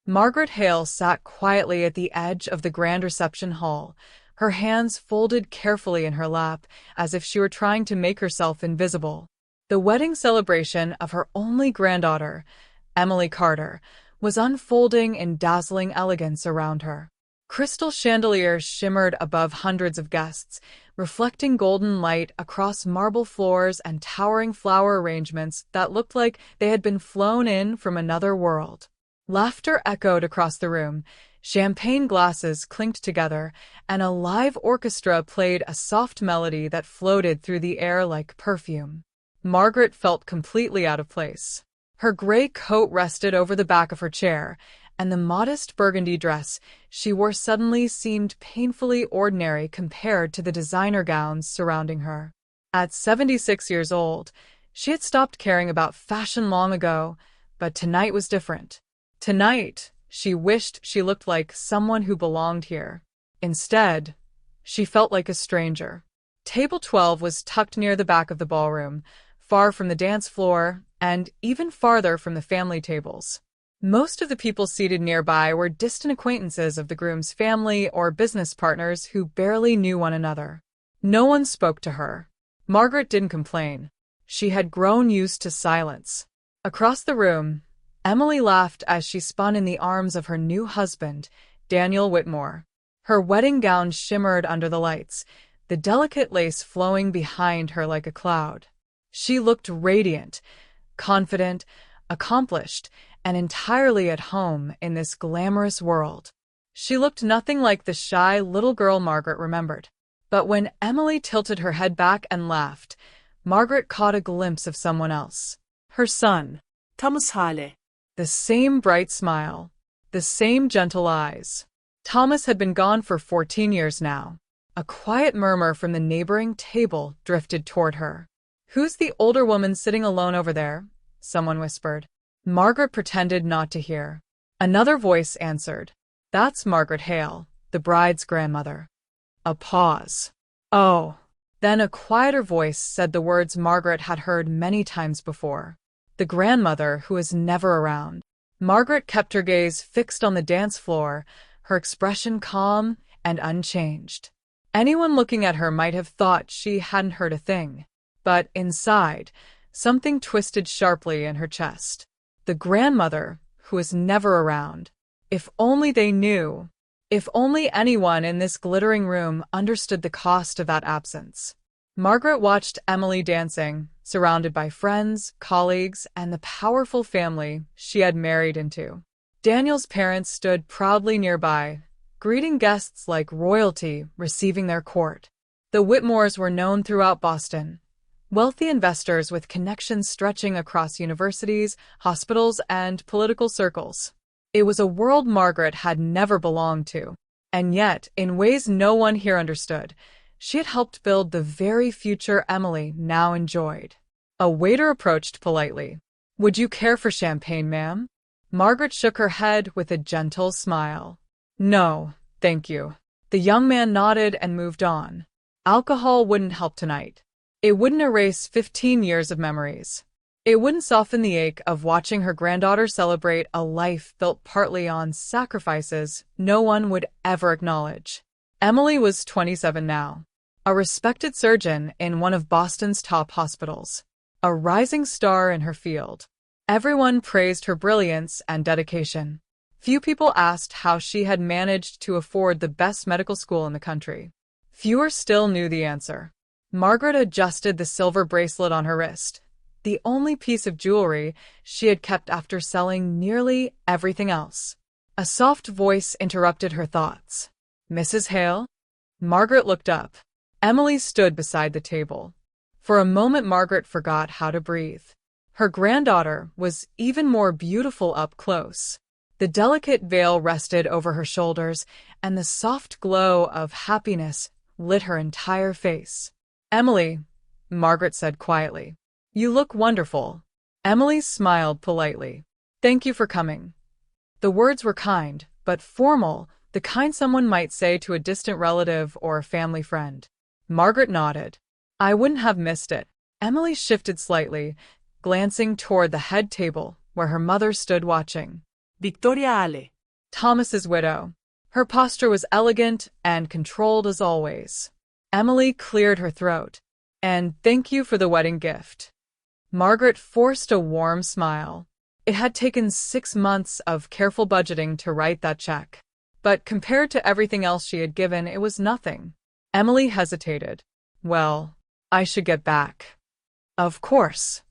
Margaret Hale sat quietly at the edge of the grand reception hall, her hands folded carefully in her lap, as if she were trying to make herself invisible. The wedding celebration of her only granddaughter, Emily Carter, was unfolding in dazzling elegance around her. Crystal chandeliers shimmered above hundreds of guests, reflecting golden light across marble floors and towering flower arrangements that looked like they had been flown in from another world. Laughter echoed across the room, champagne glasses clinked together, and a live orchestra played a soft melody that floated through the air like perfume. Margaret felt completely out of place. Her gray coat rested over the back of her chair, and the modest burgundy dress she wore suddenly seemed painfully ordinary compared to the designer gowns surrounding her. At 76 years old, she had stopped caring about fashion long ago, but tonight was different. Tonight, she wished she looked like someone who belonged here. Instead, she felt like a stranger. Table 12 was tucked near the back of the ballroom, far from the dance floor, and even farther from the family tables. Most of the people seated nearby were distant acquaintances of the groom's family or business partners who barely knew one another. No one spoke to her. Margaret didn't complain. She had grown used to silence. Across the room, Emily laughed as she spun in the arms of her new husband, Daniel Whitmore. Her wedding gown shimmered under the lights, the delicate lace flowing behind her like a cloud. She looked radiant, confident, accomplished, and entirely at home in this glamorous world. She looked nothing like the shy little girl Margaret remembered. But when Emily tilted her head back and laughed, Margaret caught a glimpse of someone else. Her son. Thomas Hale. The same bright smile, the same gentle eyes. Thomas had been gone for 14 years now. A quiet murmur from the neighboring table drifted toward her. "Who's the older woman sitting alone over there?" someone whispered. Margaret pretended not to hear. Another voice answered. "That's Margaret Hale, the bride's grandmother." A pause. "Oh." Then a quieter voice said the words Margaret had heard many times before. "The grandmother who is never around." Margaret kept her gaze fixed on the dance floor, her expression calm and unchanged. Anyone looking at her might have thought she hadn't heard a thing. But inside, something twisted sharply in her chest. The grandmother who is never around. If only they knew. If only anyone in this glittering room understood the cost of that absence. Margaret watched Emily dancing, surrounded by friends, colleagues, and the powerful family she had married into. Daniel's parents stood proudly nearby, greeting guests like royalty receiving their court. The Whitmores were known throughout Boston, wealthy investors with connections stretching across universities, hospitals, and political circles. It was a world Margaret had never belonged to, and yet, in ways no one here understood, she had helped build the very future Emily now enjoyed. A waiter approached politely. "Would you care for champagne, ma'am?" Margaret shook her head with a gentle smile. "No, thank you." The young man nodded and moved on. Alcohol wouldn't help tonight. It wouldn't erase 15 years of memories. It wouldn't soften the ache of watching her granddaughter celebrate a life built partly on sacrifices no one would ever acknowledge. Emily was 27 now, a respected surgeon in one of Boston's top hospitals, a rising star in her field. Everyone praised her brilliance and dedication. Few people asked how she had managed to afford the best medical school in the country. Fewer still knew the answer. Margaret adjusted the silver bracelet on her wrist, the only piece of jewelry she had kept after selling nearly everything else. A soft voice interrupted her thoughts. "Mrs. Hale?" Margaret looked up. Emily stood beside the table. For a moment Margaret forgot how to breathe. Her granddaughter was even more beautiful up close. The delicate veil rested over her shoulders, and the soft glow of happiness lit her entire face. "Emily," Margaret said quietly, "you look wonderful." Emily smiled politely. "Thank you for coming." The words were kind, but formal, the kind someone might say to a distant relative or a family friend. Margaret nodded. "I wouldn't have missed it." Emily shifted slightly, glancing toward the head table where her mother stood watching. Victoria Ale. Thomas's widow. Her posture was elegant and controlled as always. Emily cleared her throat. And thank you for the wedding gift. Margaret forced a warm smile. It had taken 6 months of careful budgeting to write that check. But compared to everything else she had given, it was nothing. Emily hesitated. Well, I should get back. Of course.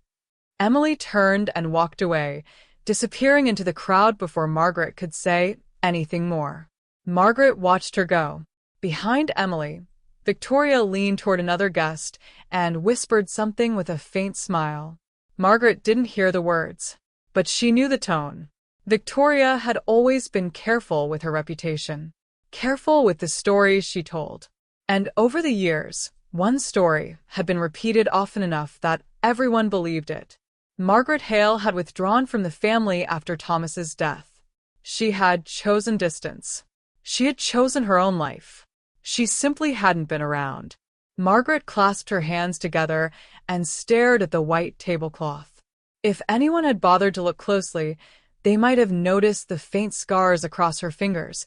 Emily turned and walked away, disappearing into the crowd before Margaret could say anything more. Margaret watched her go. Behind Emily, Victoria leaned toward another guest and whispered something with a faint smile. Margaret didn't hear the words, but she knew the tone. Victoria had always been careful with her reputation, careful with the stories she told. And over the years, one story had been repeated often enough that everyone believed it. Margaret Hale had withdrawn from the family after Thomas's death. She had chosen distance. She had chosen her own life. She simply hadn't been around. Margaret clasped her hands together and stared at the white tablecloth. If anyone had bothered to look closely, they might have noticed the faint scars across her fingers,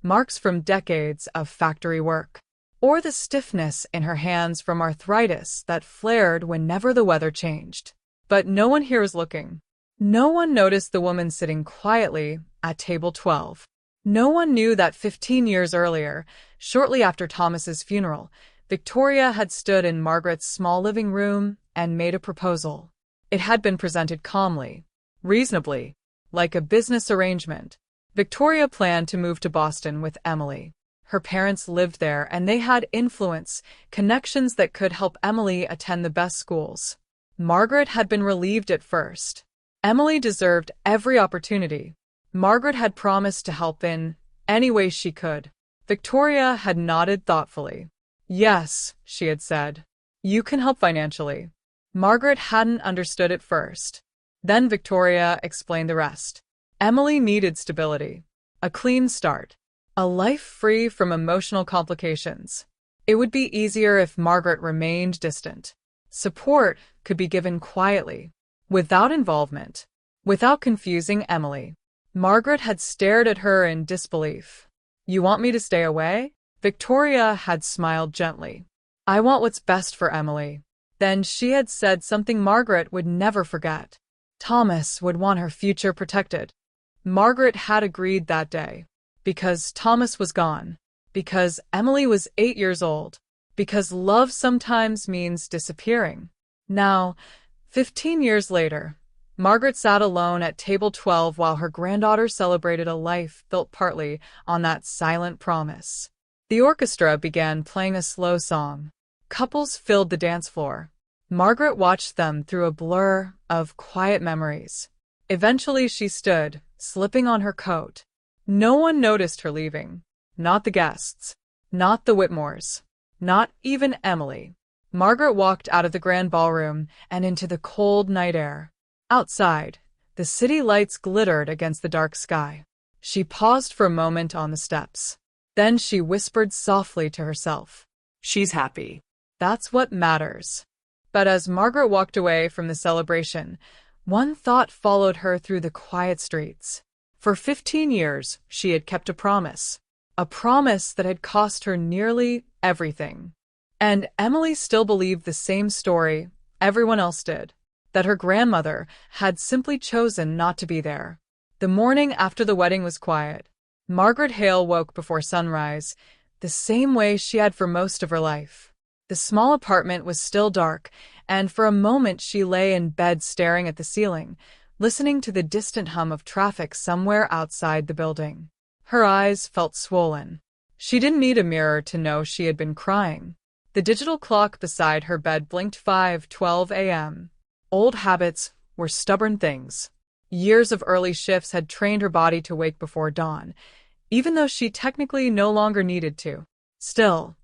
marks from decades of factory work, or the stiffness in her hands from arthritis that flared whenever the weather changed. But no one here was looking. No one noticed the woman sitting quietly at table 12. No one knew that 15 years earlier, shortly after Thomas's funeral, Victoria had stood in Margaret's small living room and made a proposal. It had been presented calmly, reasonably, like a business arrangement. Victoria planned to move to Boston with Emily. Her parents lived there and they had influence, connections that could help Emily attend the best schools. Margaret had been relieved at first. Emily deserved every opportunity. Margaret had promised to help in any way she could. Victoria had nodded thoughtfully. Yes, she had said. You can help financially. Margaret hadn't understood at first. Then Victoria explained the rest. Emily needed stability, a clean start, a life free from emotional complications. It would be easier if Margaret remained distant. Support could be given quietly, without involvement, without confusing Emily. Margaret had stared at her in disbelief. You want me to stay away? Victoria had smiled gently. I want what's best for Emily. Then she had said something Margaret would never forget. Thomas would want her future protected. Margaret had agreed that day. Because Thomas was gone. Because Emily was 8 years old. Because love sometimes means disappearing. Now, 15 years later, Margaret sat alone at table 12 while her granddaughter celebrated a life built partly on that silent promise. The orchestra began playing a slow song. Couples filled the dance floor. Margaret watched them through a blur of quiet memories. Eventually she stood, slipping on her coat. No one noticed her leaving. Not the guests. Not the Whitmores. Not even Emily. Margaret walked out of the grand ballroom and into the cold night air. Outside, the city lights glittered against the dark sky. She paused for a moment on the steps. Then she whispered softly to herself. She's happy. That's what matters. But as Margaret walked away from the celebration, one thought followed her through the quiet streets. For 15 years, she had kept a promise that had cost her nearly everything. And Emily still believed the same story everyone else did, that her grandmother had simply chosen not to be there. The morning after the wedding was quiet. Margaret Hale woke before sunrise, the same way she had for most of her life. The small apartment was still dark, and for a moment she lay in bed staring at the ceiling, listening to the distant hum of traffic somewhere outside the building. Her eyes felt swollen. She didn't need a mirror to know she had been crying. The digital clock beside her bed blinked 5:12 a.m. Old habits were stubborn things. Years of early shifts had trained her body to wake before dawn, even though she technically no longer needed to. Still,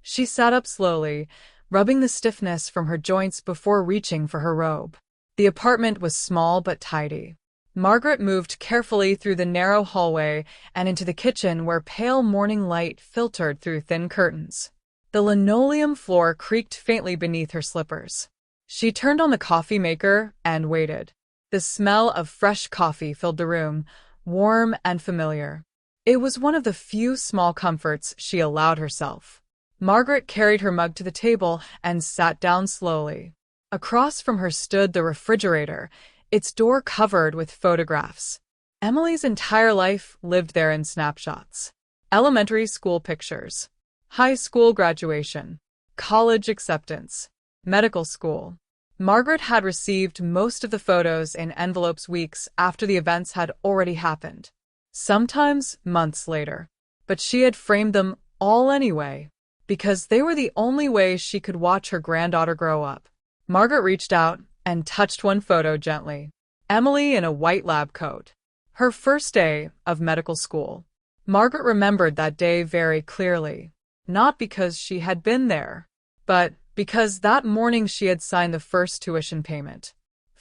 she sat up slowly, rubbing the stiffness from her joints before reaching for her robe. The apartment was small but tidy. Margaret moved carefully through the narrow hallway and into the kitchen where pale morning light filtered through thin curtains. The linoleum floor creaked faintly beneath her slippers. She turned on the coffee maker and waited. The smell of fresh coffee filled the room, warm and familiar. It was one of the few small comforts she allowed herself. Margaret carried her mug to the table and sat down slowly. Across from her stood the refrigerator, its door covered with photographs. Emily's entire life lived there in snapshots. Elementary school pictures, high school graduation, college acceptance, medical school. Margaret had received most of the photos in envelopes weeks after the events had already happened, sometimes months later. But she had framed them all anyway, because they were the only way she could watch her granddaughter grow up. Margaret reached out and touched one photo gently. Emily in a white lab coat. Her first day of medical school. Margaret remembered that day very clearly, not because she had been there, but because that morning she had signed the first tuition payment.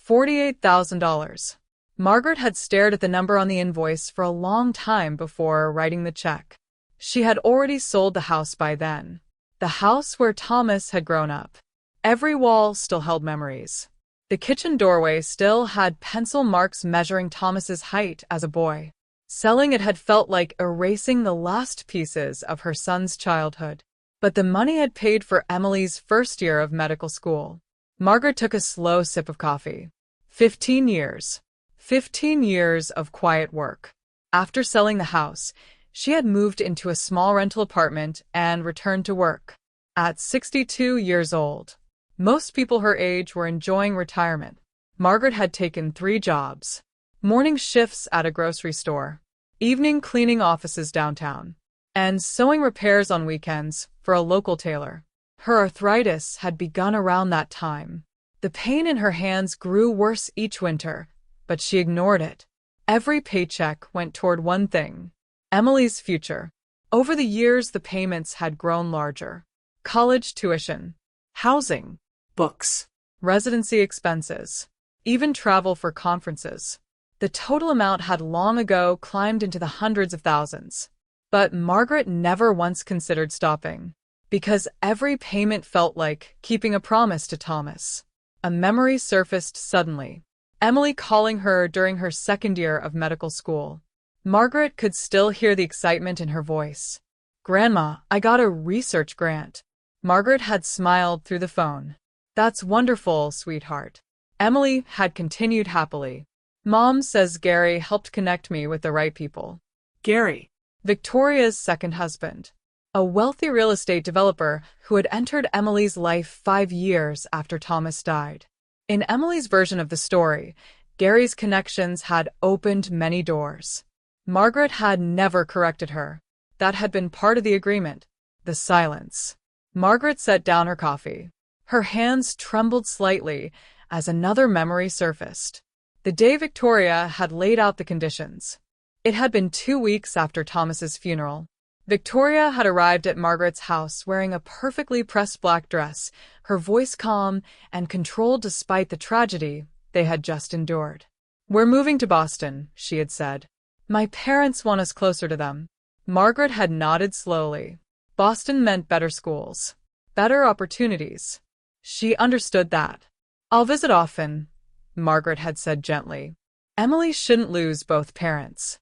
$48,000. Margaret had stared at the number on the invoice for a long time before writing the check. She had already sold the house by then, the house where Thomas had grown up. Every wall still held memories. The kitchen doorway still had pencil marks measuring Thomas's height as a boy. Selling it had felt like erasing the last pieces of her son's childhood. But the money had paid for Emily's first year of medical school. Margaret took a slow sip of coffee. 15 years. 15 years of quiet work. After selling the house, she had moved into a small rental apartment and returned to work. At 62 years old, most people her age were enjoying retirement. Margaret had taken 3 jobs. Morning shifts at a grocery store, evening cleaning offices downtown, and sewing repairs on weekends for a local tailor. Her arthritis had begun around that time. The pain in her hands grew worse each winter, but she ignored it. Every paycheck went toward one thing: Emily's future. Over the years, the payments had grown larger. College tuition, housing, books, residency expenses, even travel for conferences. The total amount had long ago climbed into the hundreds of thousands. But Margaret never once considered stopping, because every payment felt like keeping a promise to Thomas. A memory surfaced suddenly. Emily calling her during her second year of medical school. Margaret could still hear the excitement in her voice. "Grandma, I got a research grant." Margaret had smiled through the phone. "That's wonderful, sweetheart." Emily had continued happily. "Mom says Gary helped connect me with the right people." Gary, Victoria's second husband, a wealthy real estate developer who had entered Emily's life 5 years after Thomas died. In Emily's version of the story, Gary's connections had opened many doors. Margaret had never corrected her. That had been part of the agreement. The silence. Margaret set down her coffee. Her hands trembled slightly as another memory surfaced. The day Victoria had laid out the conditions. It had been 2 weeks after Thomas's funeral. Victoria had arrived at Margaret's house wearing a perfectly pressed black dress, her voice calm and controlled despite the tragedy they had just endured. "We're moving to Boston," she had said. "My parents want us closer to them." Margaret had nodded slowly. Boston meant better schools, better opportunities. She understood that. "I'll visit often," Margaret had said gently. Emily shouldn't lose both parents.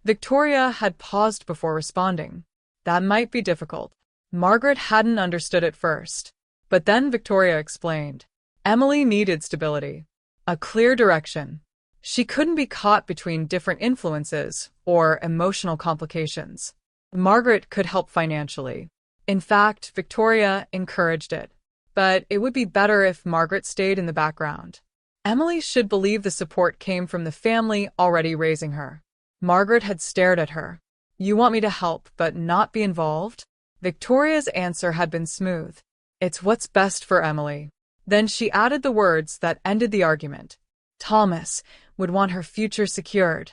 Victoria had paused before responding. That might be difficult. Margaret hadn't understood at first. But then Victoria explained. Emily needed stability, a clear direction. She couldn't be caught between different influences or emotional complications. Margaret could help financially. In fact, Victoria encouraged it. But it would be better if Margaret stayed in the background. Emily should believe the support came from the family already raising her. Margaret had stared at her. "You want me to help, but not be involved?" Victoria's answer had been smooth. "It's what's best for Emily." Then she added the words that ended the argument. Thomas would want her future secured.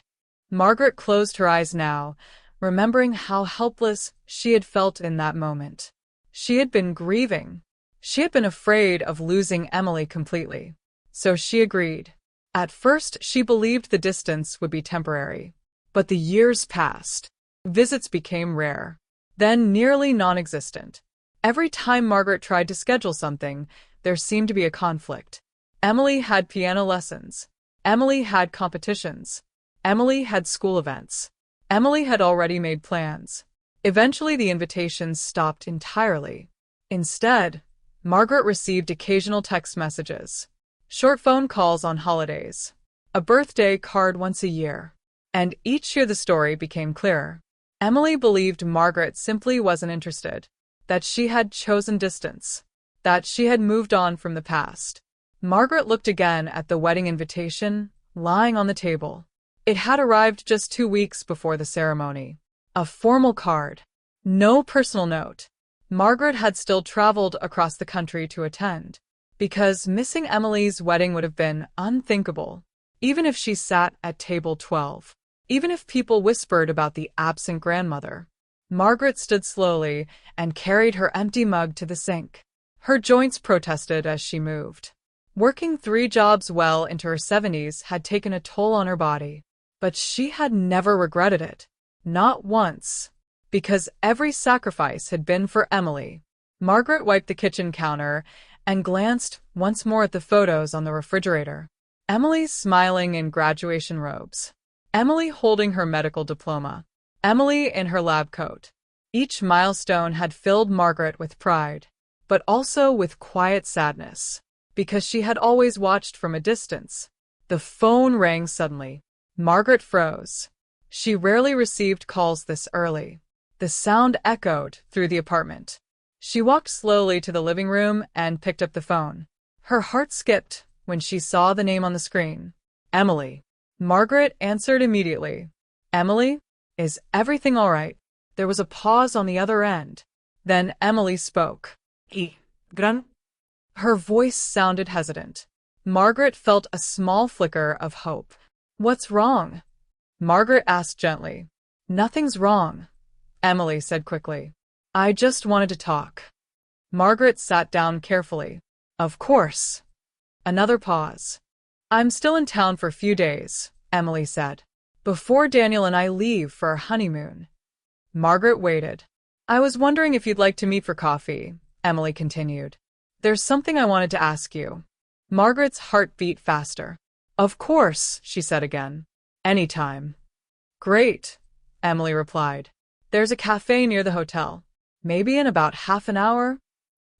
Margaret closed her eyes now, remembering how helpless she had felt in that moment. She had been grieving. She had been afraid of losing Emily completely. So she agreed. At first, she believed the distance would be temporary. But the years passed. Visits became rare, then nearly non-existent. Every time Margaret tried to schedule something, there seemed to be a conflict. Emily had piano lessons. Emily had competitions. Emily had school events. Emily had already made plans. Eventually, the invitations stopped entirely. Instead, Margaret received occasional text messages, short phone calls on holidays, a birthday card once a year. And each year the story became clearer. Emily believed Margaret simply wasn't interested, that she had chosen distance, that she had moved on from the past. Margaret looked again at the wedding invitation, lying on the table. It had arrived just 2 weeks before the ceremony. A formal card. No personal note. Margaret had still traveled across the country to attend, because missing Emily's wedding would have been unthinkable, even if she sat at table 12. Even if people whispered about the absent grandmother. Margaret stood slowly and carried her empty mug to the sink. Her joints protested as she moved. Working 3 jobs well into her 70s had taken a toll on her body, but she had never regretted it. Not once. Because every sacrifice had been for Emily. Margaret wiped the kitchen counter and glanced once more at the photos on the refrigerator. Emily smiling in graduation robes. Emily holding her medical diploma. Emily in her lab coat. Each milestone had filled Margaret with pride, but also with quiet sadness, because she had always watched from a distance. The phone rang suddenly. Margaret froze. She rarely received calls this early. The sound echoed through the apartment. She walked slowly to the living room and picked up the phone. Her heart skipped when she saw the name on the screen. Emily. Margaret answered immediately. Emily, is everything all right? There was a pause on the other end. Then Emily spoke. Gran? Her voice sounded hesitant. Margaret felt a small flicker of hope. What's wrong? Margaret asked gently. Nothing's wrong, Emily said quickly. I just wanted to talk. Margaret sat down carefully. Of course. Another pause. I'm still in town for a few days, Emily said, before Daniel and I leave for our honeymoon. Margaret waited. I was wondering if you'd like to meet for coffee, Emily continued. There's something I wanted to ask you. Margaret's heart beat faster. Of course, she said again. Anytime. Great, Emily replied. There's a cafe near the hotel. Maybe in about half an hour?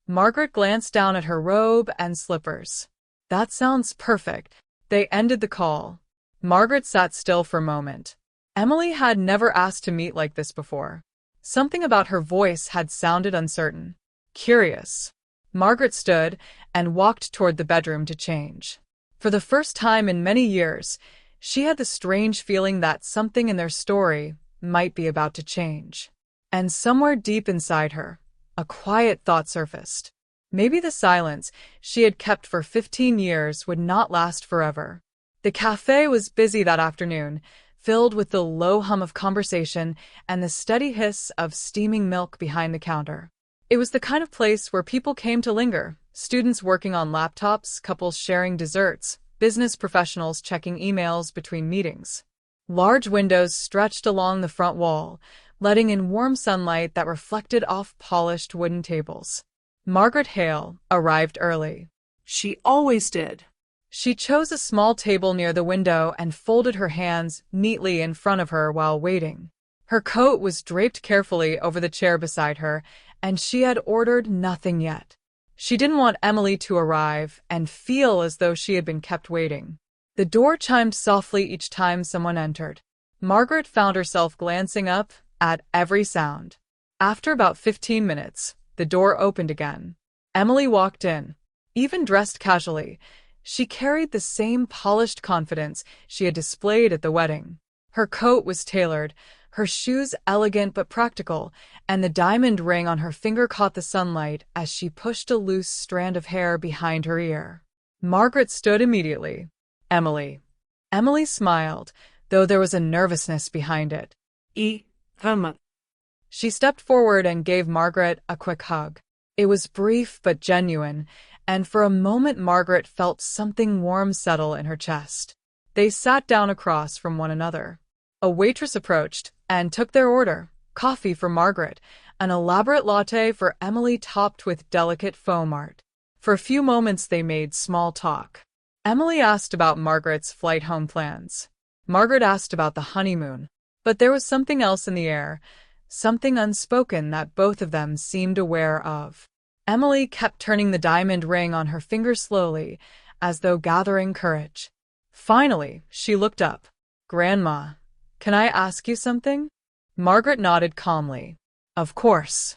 Margaret glanced down at her robe and slippers. That sounds perfect. They ended the call. Margaret sat still for a moment. Emily had never asked to meet like this before. Something about her voice had sounded uncertain. Curious. Margaret stood and walked toward the bedroom to change. For the first time in many years, she had the strange feeling that something in their story might be about to change. And somewhere deep inside her, a quiet thought surfaced. Maybe the silence she had kept for 15 years would not last forever. The cafe was busy that afternoon, filled with the low hum of conversation and the steady hiss of steaming milk behind the counter. It was the kind of place where people came to linger, students working on laptops, couples sharing desserts, business professionals checking emails between meetings. Large windows stretched along the front wall, letting in warm sunlight that reflected off polished wooden tables. Margaret Hale arrived early. She always did. She chose a small table near the window and folded her hands neatly in front of her while waiting. Her coat was draped carefully over the chair beside her, and she had ordered nothing yet. She didn't want Emily to arrive and feel as though she had been kept waiting. The door chimed softly each time someone entered. Margaret found herself glancing up at every sound. After about 15 minutes, the door opened again. Emily walked in. Even dressed casually, she carried the same polished confidence she had displayed at the wedding. Her coat was tailored, her shoes elegant but practical, and the diamond ring on her finger caught the sunlight as she pushed a loose strand of hair behind her ear. Margaret stood immediately. Emily. Emily smiled, though there was a nervousness behind it. Verma. She stepped forward and gave Margaret a quick hug. It was brief but genuine, and for a moment Margaret felt something warm settle in her chest. They sat down across from one another. A waitress approached and took their order, coffee for Margaret, an elaborate latte for Emily topped with delicate foam art. For a few moments they made small talk. Emily asked about Margaret's flight home plans. Margaret asked about the honeymoon. But there was something else in the air, something unspoken that both of them seemed aware of. Emily kept turning the diamond ring on her finger slowly, as though gathering courage. Finally, she looked up. "Grandma, can I ask you something?" Margaret nodded calmly. "Of course."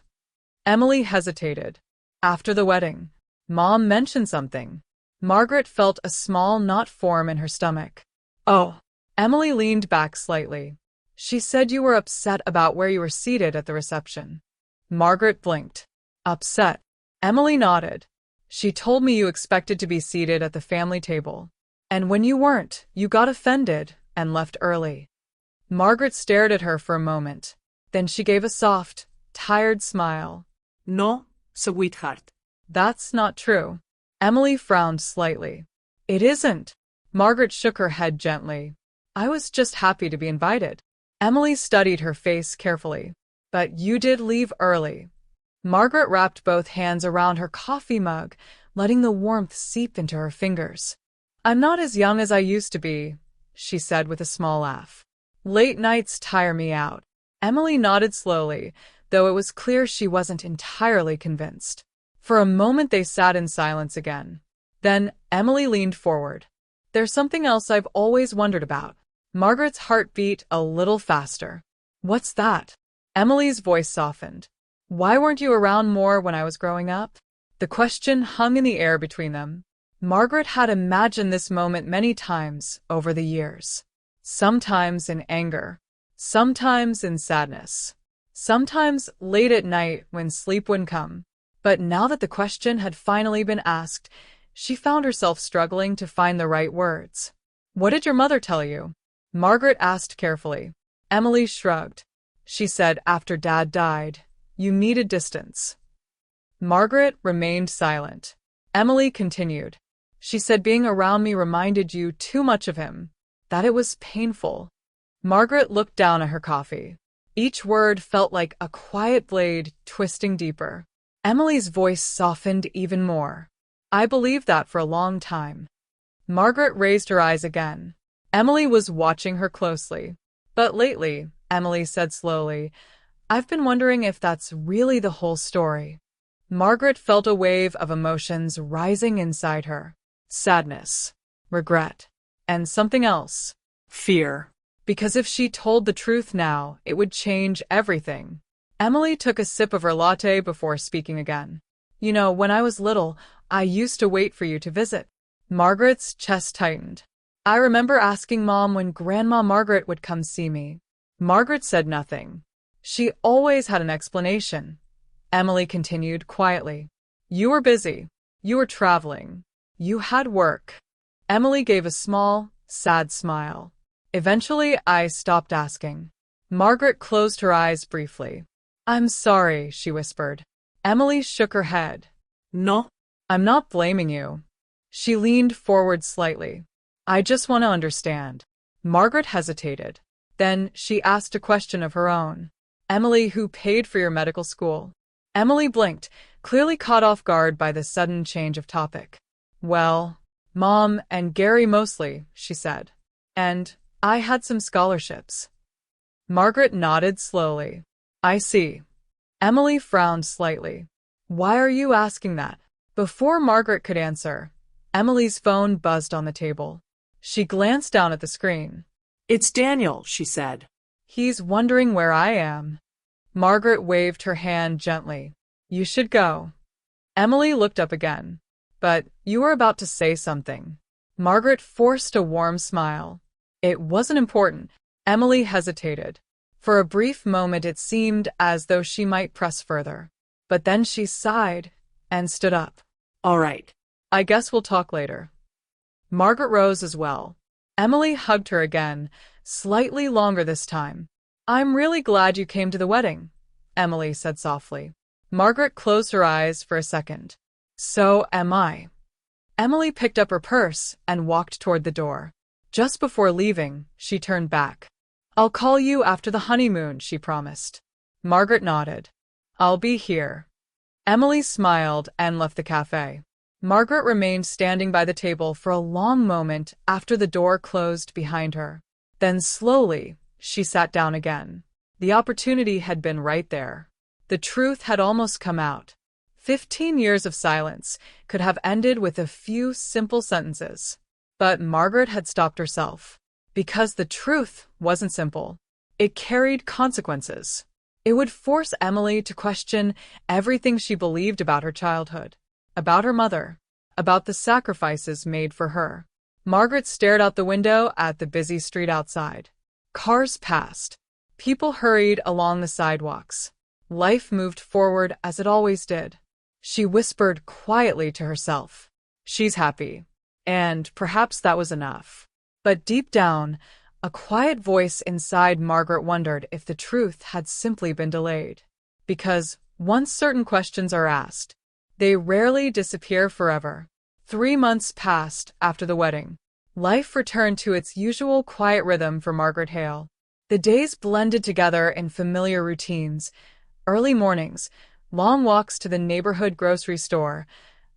Emily hesitated. "After the wedding, Mom mentioned something." Margaret felt a small knot form in her stomach. "Oh." Emily leaned back slightly. "She said you were upset about where you were seated at the reception." Margaret blinked. "Upset?" Emily nodded. "She told me you expected to be seated at the family table. And when you weren't, you got offended and left early." Margaret stared at her for a moment. Then she gave a soft, tired smile. "No, sweetheart." "That's not true." Emily frowned slightly. "It isn't." Margaret shook her head gently. "I was just happy to be invited." Emily studied her face carefully. "But you did leave early." Margaret wrapped both hands around her coffee mug, letting the warmth seep into her fingers. "I'm not as young as I used to be," she said with a small laugh. "Late nights tire me out." Emily nodded slowly, though it was clear she wasn't entirely convinced. For a moment they sat in silence again. Then Emily leaned forward. "There's something else I've always wondered about." Margaret's heart beat a little faster. "What's that?" Emily's voice softened. "Why weren't you around more when I was growing up?" The question hung in the air between them. Margaret had imagined this moment many times over the years. Sometimes in anger, sometimes in sadness, sometimes late at night when sleep wouldn't come. But now that the question had finally been asked, she found herself struggling to find the right words. "What did your mother tell you?" Margaret asked carefully. Emily shrugged. "She said after Dad died, you needed distance." Margaret remained silent. Emily continued. "She said being around me reminded you too much of him, that it was painful." Margaret looked down at her coffee. Each word felt like a quiet blade twisting deeper. Emily's voice softened even more. "I believed that for a long time." Margaret raised her eyes again. Emily was watching her closely. "But lately," Emily said slowly, "I've been wondering if that's really the whole story." Margaret felt a wave of emotions rising inside her. Sadness, regret, and something else. Fear. Because if she told the truth now, it would change everything. Emily took a sip of her latte before speaking again. "You know, when I was little, I used to wait for you to visit." Margaret's chest tightened. "I remember asking Mom when Grandma Margaret would come see me." Margaret said nothing. She always had an explanation. Emily continued quietly. "You were busy. You were traveling. You had work." Emily gave a small, sad smile. "Eventually, I stopped asking." Margaret closed her eyes briefly. "I'm sorry," she whispered. Emily shook her head. "No." "I'm not blaming you." She leaned forward slightly. "I just want to understand." Margaret hesitated. Then she asked a question of her own. "Emily, who paid for your medical school?" Emily blinked, clearly caught off guard by the sudden change of topic. "Well, Mom and Gary mostly," she said. "And I had some scholarships." Margaret nodded slowly. "I see." Emily frowned slightly. "Why are you asking that?" Before Margaret could answer, Emily's phone buzzed on the table. She glanced down at the screen. "It's Daniel," she said. "He's wondering where I am." Margaret waved her hand gently. "You should go." Emily looked up again. "But you were about to say something." Margaret forced a warm smile. "It wasn't important." Emily hesitated. For a brief moment it seemed as though she might press further. But then she sighed and stood up. "All right. I guess we'll talk later." Margaret rose as well. Emily hugged her again, slightly longer this time. "I'm really glad you came to the wedding," Emily said softly. Margaret closed her eyes for a second. "So am I." Emily picked up her purse and walked toward the door. Just before leaving, she turned back. "I'll call you after the honeymoon," she promised. Margaret nodded. "I'll be here." Emily smiled and left the cafe. Margaret remained standing by the table for a long moment after the door closed behind her. Then slowly, She sat down again. The opportunity had been right there. The truth had almost come out. 15 years of silence could have ended with a few simple sentences. But Margaret had stopped herself. Because the truth wasn't simple. It carried consequences. It would force Emily to question everything she believed about her childhood, about her mother, about the sacrifices made for her. Margaret stared out the window at the busy street outside. Cars passed. People hurried along the sidewalks. Life moved forward as it always did. She whispered quietly to herself, "She's happy." And perhaps that was enough. But deep down, a quiet voice inside Margaret wondered if the truth had simply been delayed. Because once certain questions are asked, they rarely disappear forever. 3 months passed after the wedding. Life returned to its usual quiet rhythm for Margaret Hale. The days blended together in familiar routines. Early mornings, long walks to the neighborhood grocery store,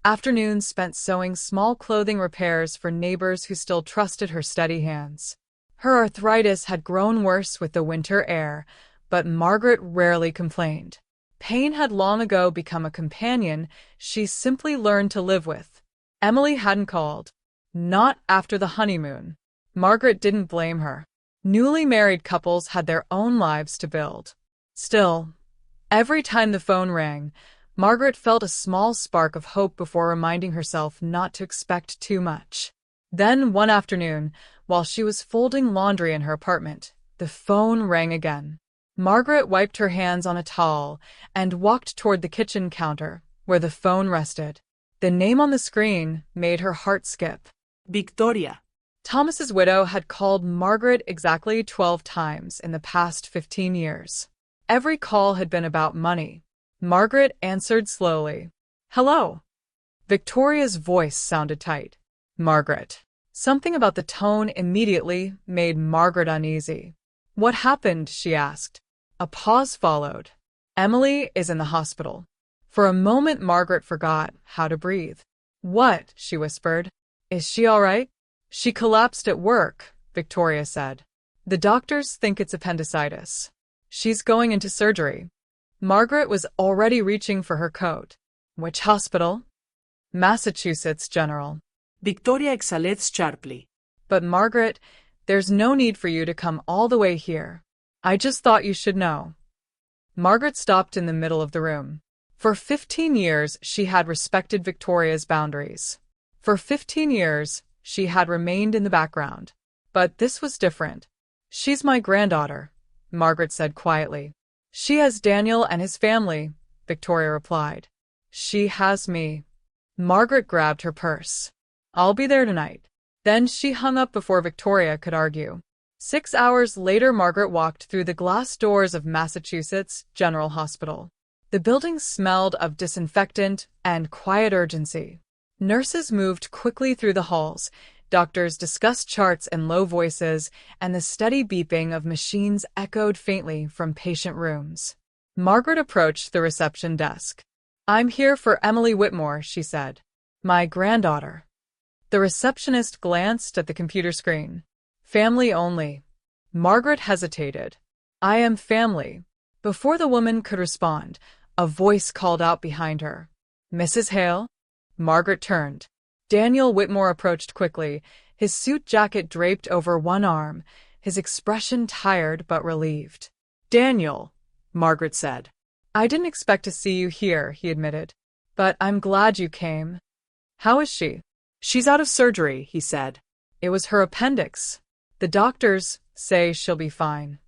afternoons spent sewing small clothing repairs for neighbors who still trusted her steady hands. Her arthritis had grown worse with the winter air, but Margaret rarely complained. Pain had long ago become a companion she simply learned to live with. Emily hadn't called. Not after the honeymoon. Margaret didn't blame her. Newly married couples had their own lives to build. Still, every time the phone rang, Margaret felt a small spark of hope before reminding herself not to expect too much. Then, one afternoon, while she was folding laundry in her apartment, the phone rang again. Margaret wiped her hands on a towel and walked toward the kitchen counter, where the phone rested. The name on the screen made her heart skip. Victoria. Thomas's widow had called Margaret exactly 12 times in the past 15 years. Every call had been about money. Margaret answered slowly. "Hello." Victoria's voice sounded tight. "Margaret." Something about the tone immediately made Margaret uneasy. "What happened?" she asked. A pause followed. "Emily is in the hospital." For a moment, Margaret forgot how to breathe. "What?" she whispered. "Is she all right?" "She collapsed at work," Victoria said. "The doctors think it's appendicitis. She's going into surgery." Margaret was already reaching for her coat. "Which hospital?" "Massachusetts General." Victoria exhaled sharply. "But Margaret, there's no need for you to come all the way here. I just thought you should know." Margaret stopped in the middle of the room. For 15 years, she had respected Victoria's boundaries. For 15 years, she had remained in the background. But this was different. "She's my granddaughter," Margaret said quietly. "She has Daniel and his family," Victoria replied. "She has me." Margaret grabbed her purse. "I'll be there tonight." Then she hung up before Victoria could argue. 6 hours later, Margaret walked through the glass doors of Massachusetts General Hospital. The building smelled of disinfectant and quiet urgency. Nurses moved quickly through the halls. Doctors discussed charts in low voices, and the steady beeping of machines echoed faintly from patient rooms. Margaret approached the reception desk. "I'm here for Emily Whitmore," she said. "My granddaughter." The receptionist glanced at the computer screen. "Family only." Margaret hesitated. "I am family." Before the woman could respond, a voice called out behind her. "Mrs. Hale?" Margaret turned. Daniel Whitmore approached quickly, his suit jacket draped over one arm, his expression tired but relieved. "Daniel," Margaret said. "I didn't expect to see you here," he admitted. "But I'm glad you came." "How is she?" "She's out of surgery," he said. "It was her appendix. The doctors say she'll be fine."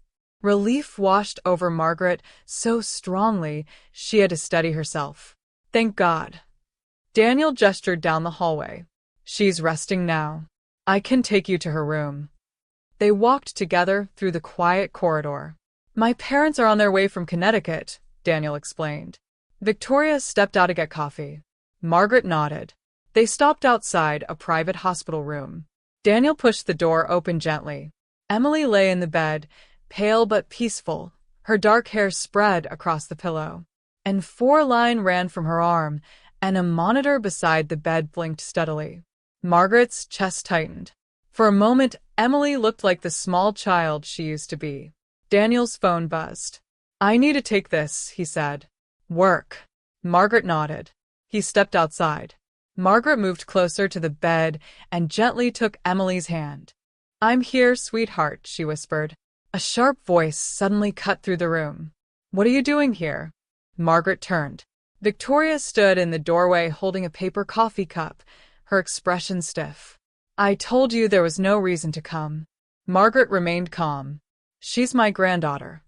Relief washed over Margaret so strongly she had to steady herself. "Thank God." Daniel gestured down the hallway. "She's resting now. I can take you to her room." They walked together through the quiet corridor. "My parents are on their way from Connecticut," Daniel explained. Victoria stepped out to get coffee. Margaret nodded. They stopped outside a private hospital room. Daniel pushed the door open gently. Emily lay in the bed, pale but peaceful, her dark hair spread across the pillow. And 4-line ran from her arm, and a monitor beside the bed blinked steadily. Margaret's chest tightened. For a moment, Emily looked like the small child she used to be. Daniel's phone buzzed. I need to take this, he said. Work. Margaret nodded. He stepped outside. Margaret moved closer to the bed and gently took Emily's hand. I'm here, sweetheart, she whispered. A sharp voice suddenly cut through the room. What are you doing here? Margaret turned. Victoria stood in the doorway holding a paper coffee cup, her expression stiff. I told you there was no reason to come. Margaret remained calm. She's my granddaughter.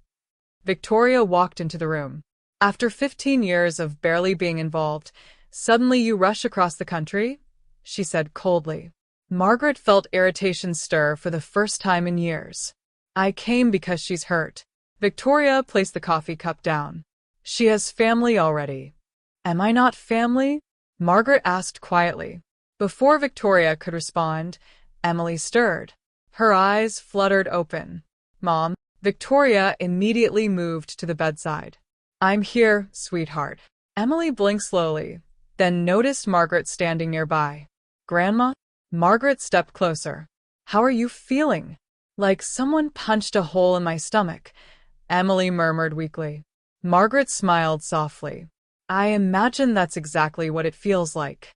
Victoria walked into the room. After 15 years of barely being involved, suddenly you rush across the country? She said coldly. Margaret felt irritation stir for the first time in years. I came because she's hurt. Victoria placed the coffee cup down. She has family already. Am I not family? Margaret asked quietly. Before Victoria could respond, Emily stirred. Her eyes fluttered open. Mom. Victoria immediately moved to the bedside. I'm here, sweetheart. Emily blinked slowly, then noticed Margaret standing nearby. Grandma? Margaret stepped closer. How are you feeling? Like someone punched a hole in my stomach, Emily murmured weakly. Margaret smiled softly. I imagine that's exactly what it feels like.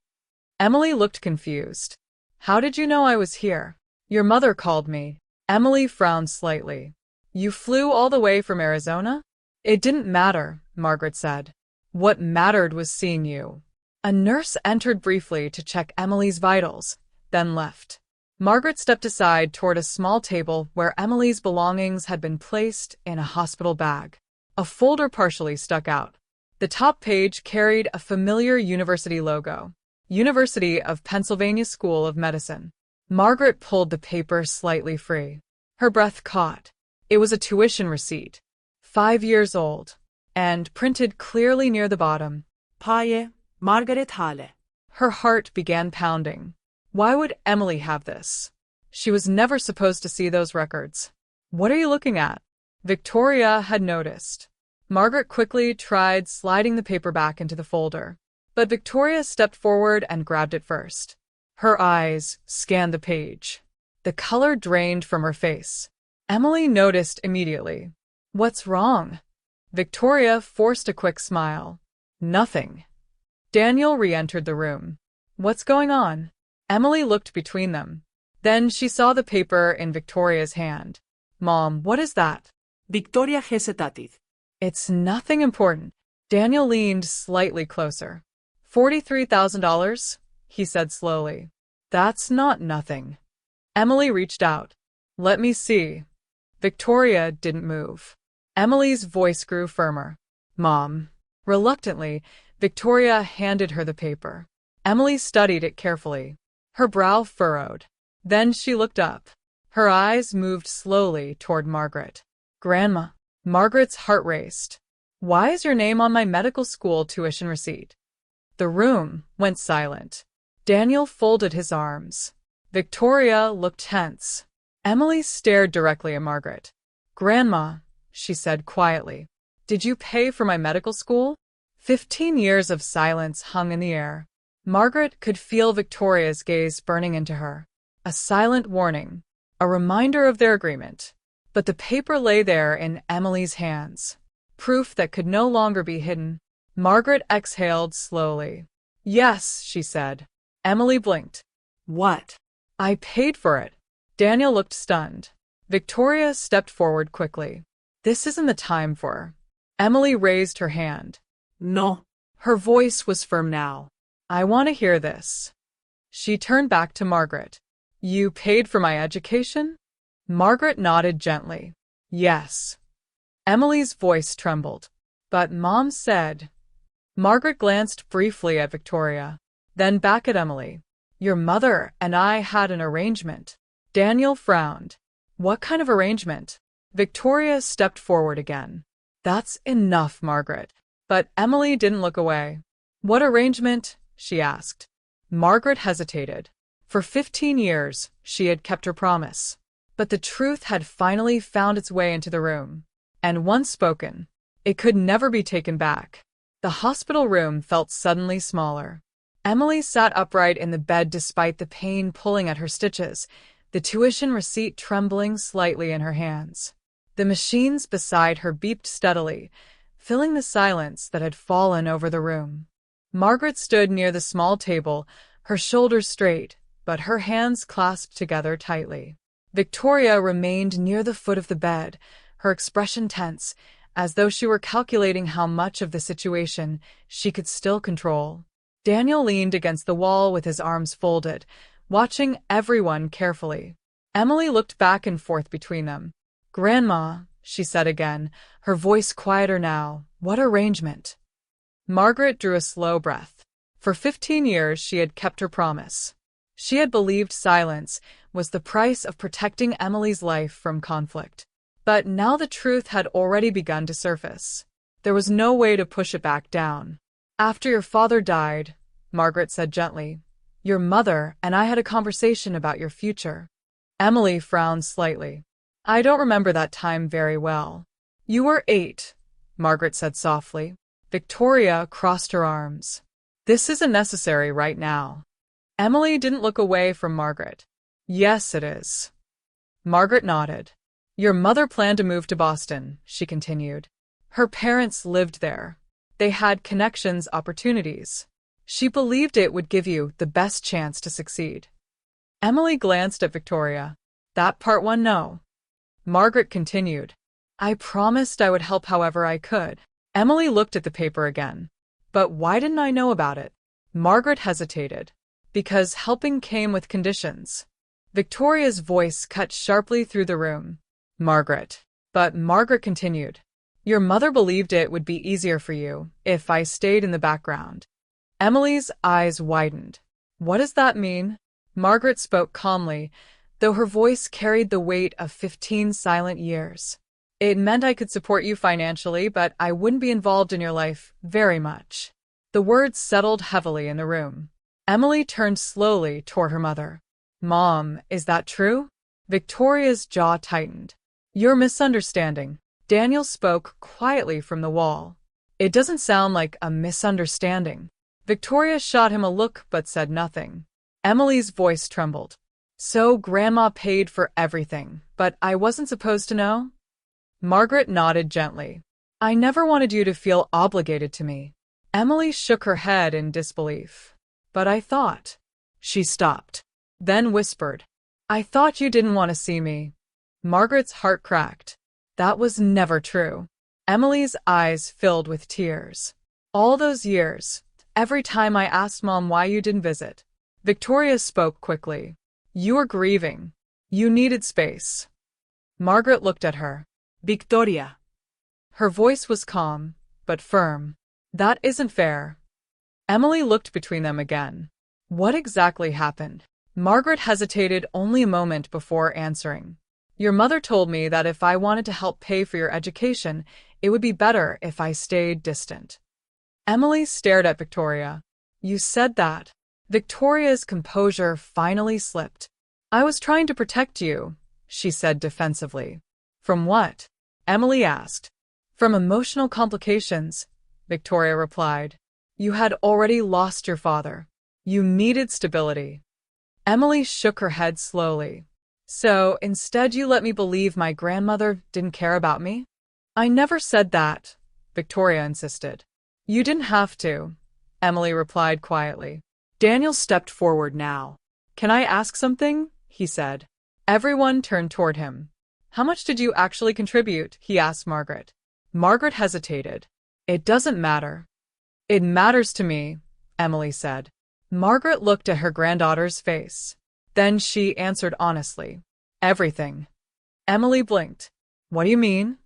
Emily looked confused. How did you know I was here? Your mother called me. Emily frowned slightly. You flew all the way from Arizona? It didn't matter, Margaret said. What mattered was seeing you. A nurse entered briefly to check Emily's vitals, then left. Margaret stepped aside toward a small table where Emily's belongings had been placed in a hospital bag. A folder partially stuck out. The top page carried a familiar university logo. University of Pennsylvania School of Medicine. Margaret pulled the paper slightly free. Her breath caught. It was a tuition receipt. 5 years old. And printed clearly near the bottom. Paye, Margaret Halle. Her heart began pounding. Why would Emily have this? She was never supposed to see those records. What are you looking at? Victoria had noticed. Margaret quickly tried sliding the paper back into the folder. But Victoria stepped forward and grabbed it first. Her eyes scanned the page. The color drained from her face. Emily noticed immediately. What's wrong? Victoria forced a quick smile. Nothing. Daniel re-entered the room. What's going on? Emily looked between them. Then she saw the paper in Victoria's hand. Mom, what is that? Victoria hesitated. It's nothing important. Daniel leaned slightly closer. $43,000, he said slowly. That's not nothing. Emily reached out. Let me see. Victoria didn't move. Emily's voice grew firmer. Mom. Reluctantly, Victoria handed her the paper. Emily studied it carefully. Her brow furrowed. Then she looked up. Her eyes moved slowly toward Margaret. Grandma. Margaret's heart raced. Why is your name on my medical school tuition receipt? The room went silent. Daniel folded his arms. Victoria looked tense. Emily stared directly at Margaret. Grandma, she said quietly, did you pay for my medical school? 15 years of silence hung in the air. Margaret could feel Victoria's gaze burning into her. A silent warning. A reminder of their agreement. But the paper lay there in Emily's hands. Proof that could no longer be hidden. Margaret exhaled slowly. Yes, she said. Emily blinked. What? I paid for it. Daniel looked stunned. Victoria stepped forward quickly. This isn't the time for her. Emily raised her hand. No. Her voice was firm now. I want to hear this. She turned back to Margaret. You paid for my education? Margaret nodded gently. Yes. Emily's voice trembled. But Mom said. Margaret glanced briefly at Victoria, then back at Emily. Your mother and I had an arrangement. Daniel frowned. What kind of arrangement? Victoria stepped forward again. That's enough, Margaret. But Emily didn't look away. What arrangement? She asked. Margaret hesitated. For 15 years, she had kept her promise. But the truth had finally found its way into the room. And once spoken, it could never be taken back. The hospital room felt suddenly smaller. Emily sat upright in the bed despite the pain pulling at her stitches, the tuition receipt trembling slightly in her hands. The machines beside her beeped steadily, filling the silence that had fallen over the room. Margaret stood near the small table, her shoulders straight, but her hands clasped together tightly. Victoria remained near the foot of the bed, her expression tense, as though she were calculating how much of the situation she could still control. Daniel leaned against the wall with his arms folded, watching everyone carefully. Emily looked back and forth between them. "Grandma," she said again, her voice quieter now, "what arrangement?" Margaret drew a slow breath. For 15 years she had kept her promise. She had believed silence was the price of protecting Emily's life from conflict. But now the truth had already begun to surface. There was no way to push it back down. "After your father died," Margaret said gently, "your mother and I had a conversation about your future." Emily frowned slightly. "I don't remember that time very well." "You were 8, Margaret said softly. Victoria crossed her arms. "This isn't necessary right now." Emily didn't look away from Margaret. "Yes, it is." Margaret nodded. "Your mother planned to move to Boston," she continued. "Her parents lived there. They had connections, opportunities. She believed it would give you the best chance to succeed." Emily glanced at Victoria. "That part one, no." Margaret continued. "I promised I would help however I could." Emily looked at the paper again. "But why didn't I know about it?" Margaret hesitated. "Because helping came with conditions." Victoria's voice cut sharply through the room. "Margaret." But Margaret continued. "Your mother believed it would be easier for you if I stayed in the background." Emily's eyes widened. "What does that mean?" Margaret spoke calmly, though her voice carried the weight of 15 silent years. "It meant I could support you financially, but I wouldn't be involved in your life very much." The words settled heavily in the room. Emily turned slowly toward her mother. "Mom, is that true?" Victoria's jaw tightened. "You're misunderstanding." Daniel spoke quietly from the wall. "It doesn't sound like a misunderstanding." Victoria shot him a look but said nothing. Emily's voice trembled. "So Grandma paid for everything, but I wasn't supposed to know?" Margaret nodded gently. "I never wanted you to feel obligated to me." Emily shook her head in disbelief. "But I thought—" She stopped, then whispered, "I thought you didn't want to see me." Margaret's heart cracked. That was never true. Emily's eyes filled with tears. "All those years, every time I asked Mom why you didn't visit." Victoria spoke quickly. "You were grieving. You needed space." Margaret looked at her. "Victoria." Her voice was calm, but firm. "That isn't fair." Emily looked between them again. "What exactly happened?" Margaret hesitated only a moment before answering. "Your mother told me that if I wanted to help pay for your education, it would be better if I stayed distant." Emily stared at Victoria. "You said that?" Victoria's composure finally slipped. "I was trying to protect you," she said defensively. "From what?" Emily asked. "From emotional complications," Victoria replied. "You had already lost your father. You needed stability." Emily shook her head slowly. "So, instead you let me believe my grandmother didn't care about me?" "I never said that," Victoria insisted. "You didn't have to," Emily replied quietly. Daniel stepped forward now. "Can I ask something?" he said. Everyone turned toward him. "How much did you actually contribute?" he asked Margaret. Margaret hesitated. "It doesn't matter." "It matters to me," Emily said. Margaret looked at her granddaughter's face. Then she answered honestly. "Everything." Emily blinked. "What do you mean?"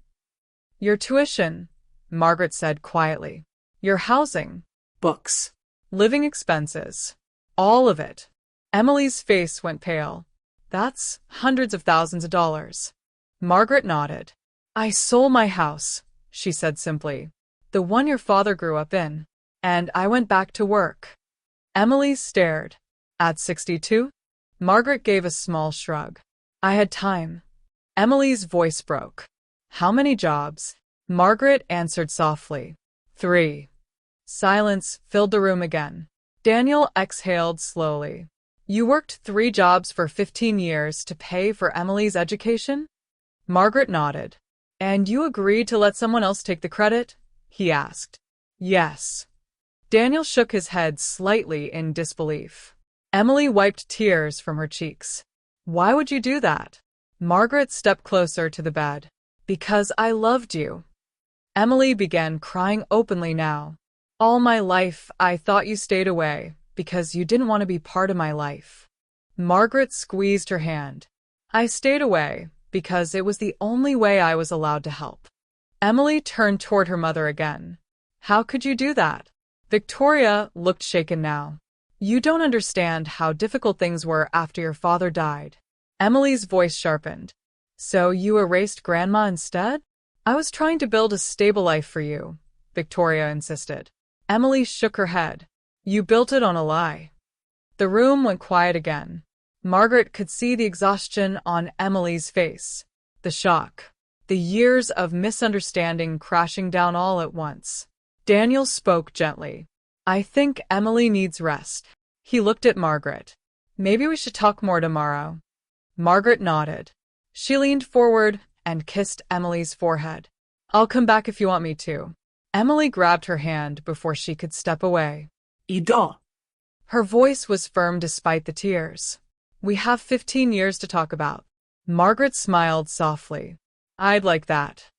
"Your tuition," Margaret said quietly. "Your housing." "Books." "Living expenses." "All of it." Emily's face went pale. "That's hundreds of thousands of dollars." Margaret nodded. "I sold my house," she said simply. "The one your father grew up in. And I went back to work." Emily stared. "At 62? Margaret gave a small shrug. "I had time." Emily's voice broke. "How many jobs?" Margaret answered softly. 3. Silence filled the room again. Daniel exhaled slowly. You worked 3 jobs for 15 years to pay for Emily's education? Margaret nodded. And you agreed to let someone else take the credit? He asked. Yes. Daniel shook his head slightly in disbelief. Emily wiped tears from her cheeks. Why would you do that? Margaret stepped closer to the bed. Because I loved you. Emily began crying openly now. All my life, I thought you stayed away because you didn't want to be part of my life. Margaret squeezed her hand. I stayed away because it was the only way I was allowed to help. Emily turned toward her mother again. How could you do that? Victoria looked shaken now. You don't understand how difficult things were after your father died. Emily's voice sharpened. So you erased Grandma instead? I was trying to build a stable life for you, Victoria insisted. Emily shook her head. You built it on a lie. The room went quiet again. Margaret could see the exhaustion on Emily's face, the shock, the years of misunderstanding crashing down all at once. Daniel spoke gently. I think Emily needs rest. He looked at Margaret. Maybe we should talk more tomorrow. Margaret nodded. She leaned forward and kissed Emily's forehead. I'll come back if you want me to. Emily grabbed her hand before she could step away. Ido. Her voice was firm despite the tears. We have 15 years to talk about. Margaret smiled softly. I'd like that.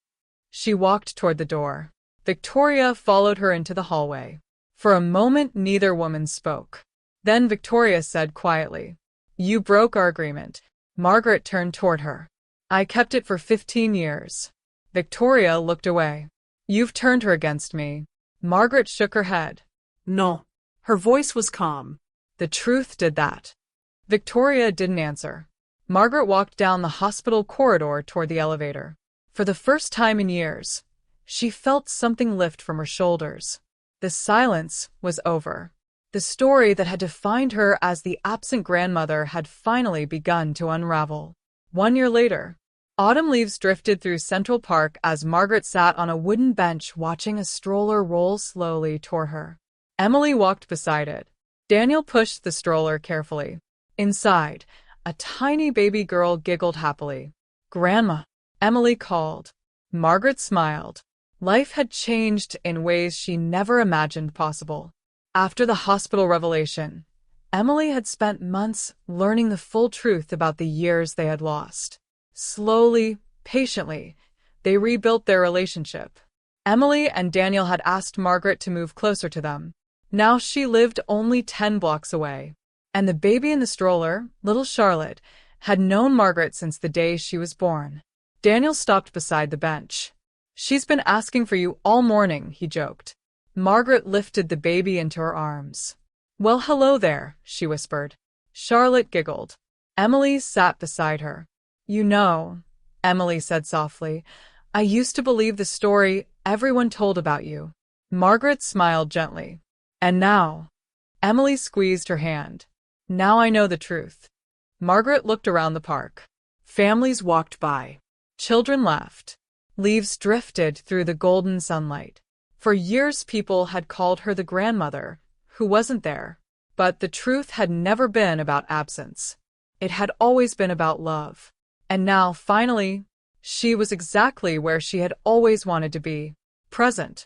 She walked toward the door. Victoria followed her into the hallway. For a moment, neither woman spoke. Then Victoria said quietly, You broke our agreement. Margaret turned toward her. I kept it for 15 years. Victoria looked away. You've turned her against me. Margaret shook her head. No. Her voice was calm. The truth did that. Victoria didn't answer. Margaret walked down the hospital corridor toward the elevator. For the first time in years, she felt something lift from her shoulders. The silence was over. The story that had defined her as the absent grandmother had finally begun to unravel. 1 year later, autumn leaves drifted through Central Park as Margaret sat on a wooden bench watching a stroller roll slowly toward her. Emily walked beside it. Daniel pushed the stroller carefully. Inside, a tiny baby girl giggled happily. Grandma, Emily called. Margaret smiled. Life had changed in ways she never imagined possible. After the hospital revelation, Emily had spent months learning the full truth about the years they had lost. Slowly, patiently, they rebuilt their relationship. Emily and Daniel had asked Margaret to move closer to them. Now she lived only 10 blocks away. And the baby in the stroller, little Charlotte, had known Margaret since the day she was born. Daniel stopped beside the bench. She's been asking for you all morning, he joked. Margaret lifted the baby into her arms. Well, hello there, she whispered. Charlotte giggled. Emily sat beside her. You know, Emily said softly, I used to believe the story everyone told about you. Margaret smiled gently. And now? Emily squeezed her hand. Now I know the truth. Margaret looked around the park. Families walked by. Children laughed. Leaves drifted through the golden sunlight. For years people had called her the grandmother, who wasn't there. But the truth had never been about absence. It had always been about love. And now, finally, she was exactly where she had always wanted to be. Present.